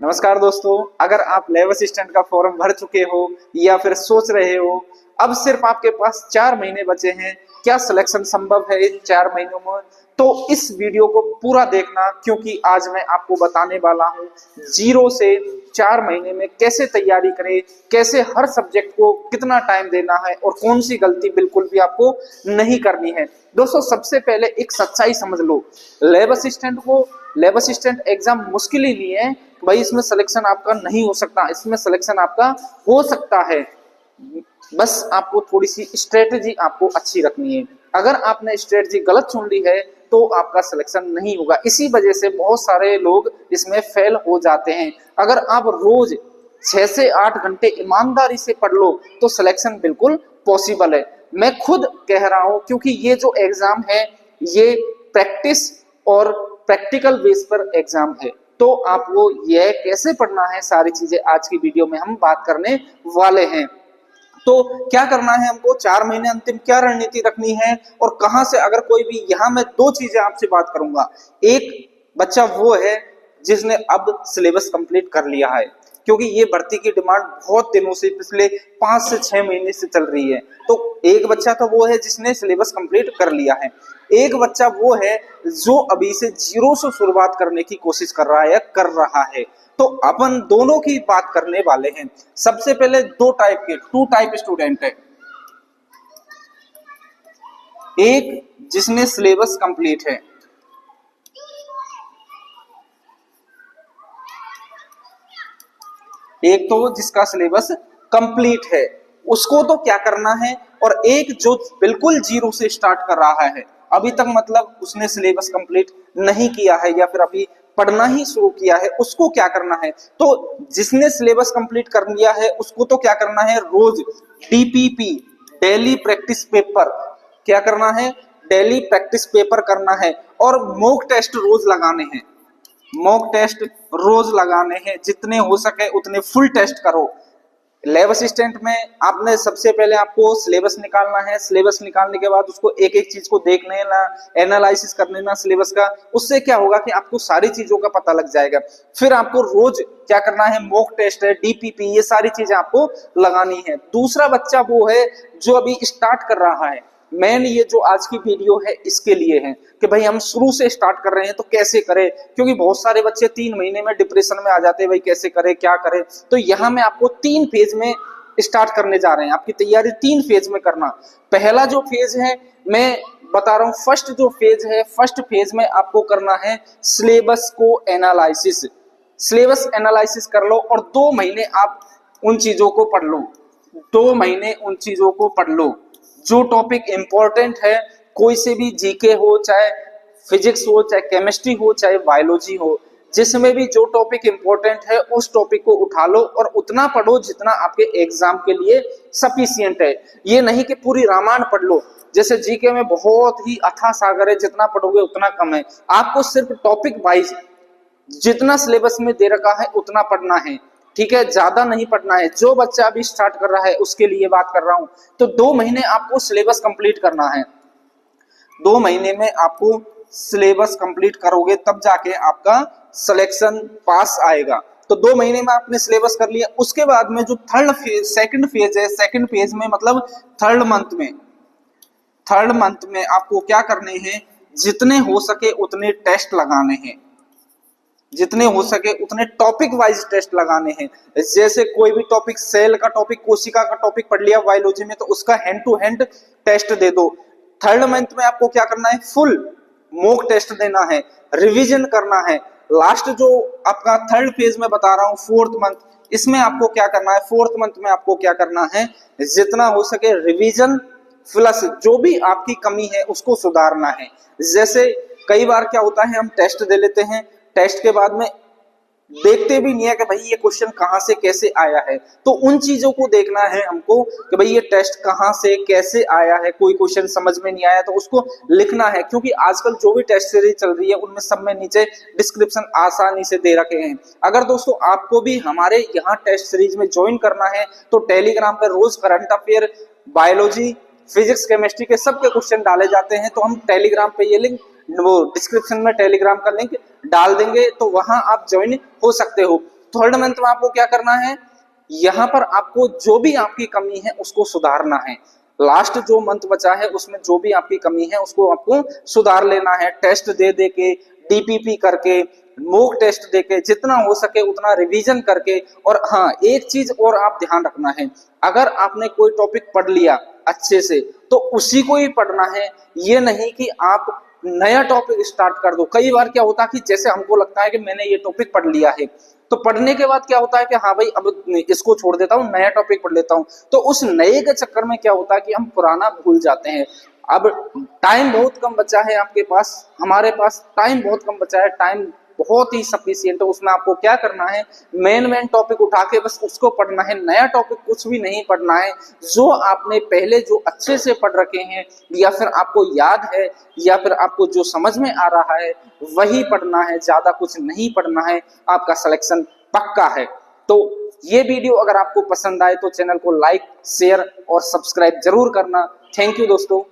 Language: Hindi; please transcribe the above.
नमस्कार दोस्तों, अगर आप लैब असिस्टेंट का फॉर्म भर चुके हो या फिर सोच रहे हो, अब सिर्फ आपके पास 4 महीने बचे हैं, क्या सिलेक्शन संभव है इन 4 महीनों में? तो इस वीडियो को पूरा देखना, क्योंकि आज मैं आपको बताने वाला हूं 0 से 4 महीने में कैसे तैयारी करें, कैसे हर सब्जेक्ट को कितना टाइम देना है और कौन सी गलती बिल्कुल भी आपको नहीं करनी है। दोस्तों, सबसे पहले एक सच्चाई समझ लो, लैब असिस्टेंट एग्जाम मुश्किल ही नहीं है भाई। इसमें सिलेक्शन आपका नहीं हो सकता, इसमें सिलेक्शन आपका हो सकता है। बस आपको थोड़ी सी स्ट्रेटेजी आपको अच्छी रखनी है। अगर आपने स्ट्रेटेजी गलत चुन ली है तो आपका सिलेक्शन नहीं होगा। इसी वजह से बहुत सारे लोग इसमें फेल हो जाते हैं। अगर आप रोज 6 से 8 घंटे ईमानदारी से पढ़ लो तो सिलेक्शन बिल्कुल पॉसिबल है। मैं खुद कह रहा हूं, क्योंकि ये जो एग्जाम है ये प्रैक्टिस और प्रैक्टिकल बेस पर एग्जाम है। तो आपको यह कैसे पढ़ना है, सारी चीजें आज की वीडियो में हम बात करने वाले हैं। तो क्या करना है हमको, 4 महीने अंतिम क्या रणनीति रखनी है और कहां से, अगर कोई भी, यहां मैं 2 चीजें आपसे बात करूंगा। एक बच्चा वो है जिसने अब सिलेबस कंप्लीट कर लिया है, क्योंकि ये भर्ती की डिमांड बहुत दिनों से, पिछले 5 से 6 महीने से चल रही है। तो एक बच्चा तो वो है जिसने सिलेबस कंप्लीट कर लिया है, एक बच्चा वो है जो अभी से 0 से शुरुआत करने की कोशिश कर रहा है या कर रहा है। तो अपन दोनों की बात करने वाले हैं। सबसे पहले 2 टाइप स्टूडेंट है। एक जिसने सिलेबस कंप्लीट है, एक तो जिसका सिलेबस कंप्लीट है उसको तो क्या करना है, और एक जो बिल्कुल 0 से स्टार्ट कर रहा है अभी तक, मतलब उसने सिलेबस कंप्लीट नहीं किया है या फिर अभी पढ़ना ही शुरू किया है, उसको क्या करना है। तो जिसने सिलेबस कंप्लीट कर लिया है उसको तो क्या करना है, रोज डीपीपी, डेली प्रैक्टिस पेपर, क्या करना है, डेली प्रैक्टिस पेपर करना है। और मॉक टेस्ट रोज लगाने हैं, मॉक टेस्ट रोज लगाने हैं, जितने हो सके उतने फुल टेस्ट करो। लैब असिस्टेंट में आपने सबसे पहले आपको सिलेबस निकालना है। सिलेबस निकालने के बाद उसको एक एक चीज को देखने ना, एनालिसिस करने ना सिलेबस का, उससे क्या होगा कि आपको सारी चीजों का पता लग जाएगा। फिर आपको रोज क्या करना है, मॉक टेस्ट है, डीपीपी, ये सारी चीजें आपको लगानी है। दूसरा बच्चा वो है जो अभी स्टार्ट कर रहा है। मेन ये जो आज की वीडियो है इसके लिए है कि भाई हम शुरू से स्टार्ट कर रहे हैं तो कैसे करें, क्योंकि बहुत सारे बच्चे 3 महीने में डिप्रेशन में आ जाते हैं, भाई कैसे करें, क्या करें। तो यहाँ मैं आपको 3 फेज में स्टार्ट करने जा रहे हैं। आपकी तैयारी 3 फेज में करना। पहला जो फेज है मैं बता रहा हूँ, फर्स्ट जो फेज है, फर्स्ट फेज में आपको करना है सिलेबस को एनालिसिस। सिलेबस एनालिसिस कर लो और 2 महीने आप उन चीजों को पढ़ लो, 2 महीने उन चीजों को पढ़ लो। जो टॉपिक इंपॉर्टेंट है, कोई से भी जीके हो, चाहे फिजिक्स हो, चाहे केमिस्ट्री हो, चाहे बायोलॉजी हो, जिसमें भी जो टॉपिक इंपॉर्टेंट है उस टॉपिक को उठा लो और उतना पढ़ो जितना आपके एग्जाम के लिए सफिशिएंट है। ये नहीं कि पूरी रामायण पढ़ लो, जैसे जीके में बहुत ही अथाह सागर है, जितना पढ़ोगे उतना कम है। आपको सिर्फ टॉपिक वाइज जितना सिलेबस में दे रखा है उतना पढ़ना है, ठीक है, ज्यादा नहीं पढ़ना है। जो बच्चा अभी स्टार्ट कर रहा है उसके लिए बात कर रहा हूं। तो 2 महीने आपको सिलेबस कंप्लीट करना है। 2 महीने में आपको सिलेबस कंप्लीट करोगे तब जाके आपका सिलेक्शन पास आएगा। तो 2 महीने में आपने सिलेबस कर लिया। उसके बाद में जो सेकंड फेज है, सेकंड फेज में मतलब थर्ड मंथ में आपको क्या करने हैं, जितने हो सके उतने टेस्ट लगाने हैं, जितने हो सके उतने टॉपिक वाइज टेस्ट लगाने हैं। जैसे कोई भी टॉपिक, सेल का टॉपिक, कोशिका का टॉपिक पढ़ लिया बायोलॉजी में, तो उसका हैंड टू हैंड टेस्ट दे दो। थर्ड मंथ में आपको क्या करना है, फुल मॉक टेस्ट देना है, रिवीजन करना है। लास्ट जो आपका थर्ड फेज में बता रहा हूं, फोर्थ मंथ, इसमें आपको क्या करना है, फोर्थ मंथ में आपको क्या करना है, जितना हो सके रिवीजन प्लस जो भी आपकी कमी है उसको सुधारना है। जैसे कई बार क्या होता है, हम टेस्ट दे लेते हैं, टेस्ट के बाद में देखते भी नहीं है कि भाई ये क्वेश्चन कहां से कैसे आया है। तो उन चीजों को देखना है हमको कि भाई ये टेस्ट कहां से कैसे आया है। कोई क्वेश्चन समझ में नहीं आया तो उसको लिखना है, क्योंकि आजकल जो भी टेस्ट सीरीज चल रही है उनमें सब में नीचे डिस्क्रिप्शन आसानी से दे रखे हैं। अगर दोस्तों आपको भी हमारे यहाँ टेस्ट सीरीज में ज्वाइन करना है तो टेलीग्राम पे रोज current affair, biology, physics, chemistry के सबके क्वेश्चन डाले जाते हैं। तो हम टेलीग्राम पे ये लिंक, वो डिस्क्रिप्शन में टेलीग्राम का लिंक डाल देंगे, तो वहां आप ज्वाइन हो सकते हो। थर्ड मंथ में आपको क्या करना है, यहां पर आपको जो भी आपकी कमी है उसको सुधारना है। लास्ट जो मंथ बचा है उसमें जो भी आपकी कमी है उसको आपको सुधार लेना है। टेस्ट दे दे के, डीपीपी करके, मॉक टेस्ट देके, जितना हो सके उतना रिवीजन करके। और हाँ, एक चीज और आप ध्यान रखना है, अगर आपने कोई टॉपिक पढ़ लिया अच्छे से तो उसी को ही पढ़ना है, ये नहीं कि आप नया टॉपिक स्टार्ट कर दो। कई बार क्या होता है कि जैसे हमको लगता है कि मैंने ये टॉपिक पढ़ लिया है, तो पढ़ने के बाद क्या होता है कि हाँ भाई अब इसको छोड़ देता हूँ, नया टॉपिक पढ़ लेता हूँ। तो उस नए के चक्कर में क्या होता है कि हम पुराना भूल जाते हैं। अब टाइम बहुत कम बचा है आपके पास, हमारे पास टाइम बहुत कम बचा है, टाइम बहुत ही सफिशियंट है। उसमें आपको क्या करना है, मेन टॉपिक उठा के बस उसको पढ़ना है, नया टॉपिक कुछ भी नहीं पढ़ना है। जो आपने पहले जो अच्छे से पढ़ रखे हैं या फिर आपको याद है या फिर आपको जो समझ में आ रहा है वही पढ़ना है, ज्यादा कुछ नहीं पढ़ना है, आपका सिलेक्शन पक्का है। तो ये वीडियो अगर आपको पसंद आए तो चैनल को लाइक, शेयर और सब्सक्राइब जरूर करना। थैंक यू दोस्तों।